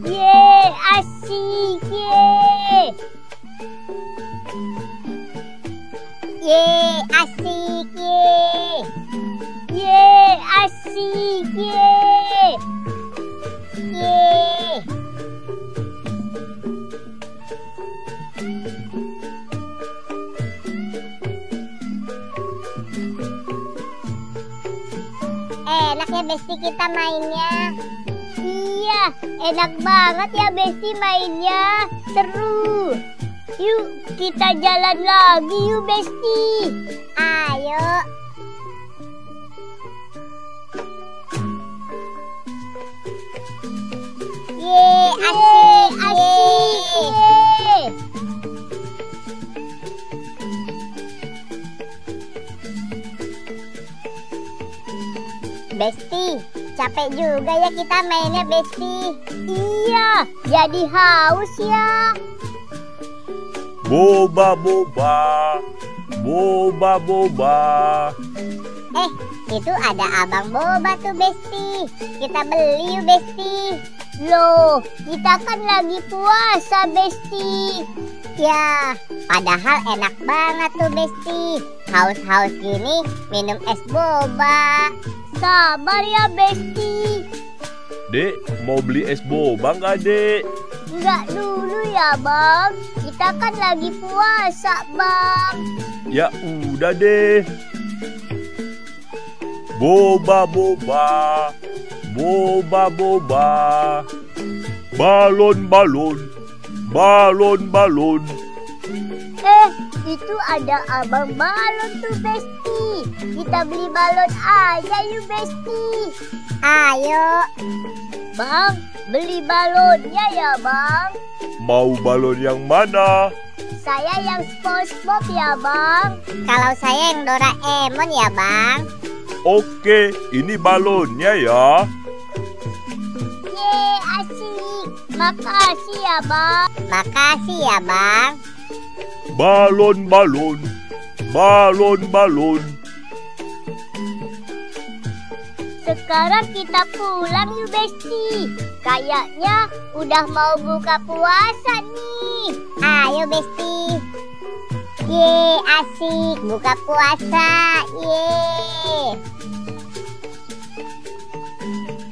Ye, asik ye. Ye, asik ye. Ye, asik ye. Ye. Enak ya Besti kita mainnya. Iya, enak banget ya Besti mainnya. Seru. Yuk kita jalan lagi yuk Besti. Ayo. Ye, asik, asik ye. Besti, capek juga ya kita mainnya Besti. Iya, jadi haus ya. Boba boba, boba boba. Itu ada abang boba tuh Besti. Kita beli yuk Besti. Loh, kita kan lagi puasa Besti. Ya, padahal enak banget tuh Besti. Haus-haus gini minum es boba. Sabar ya Besti. Dek, mau beli es boba nggak Dek? Enggak dulu ya Bang. Kita kan lagi puasa Bang. Ya udah deh. Boba boba, boba boba. Balon balon, balon balon. Itu ada abang balon tuh Besti. Kita beli balon aja yuk Besti. Ayo. Bang, beli balonnya ya Bang. Mau balon yang mana? Saya yang SpongeBob ya Bang. Kalau saya yang Doraemon ya Bang. Oke, ini balonnya ya. Ye, asik. Makasih ya Bang. Makasih ya Bang. Balon balon, balon balon. Sekarang kita pulang yuk Besti. Kayaknya udah mau buka puasa nih. Ayo Besti. Ye, asik buka puasa. Ye.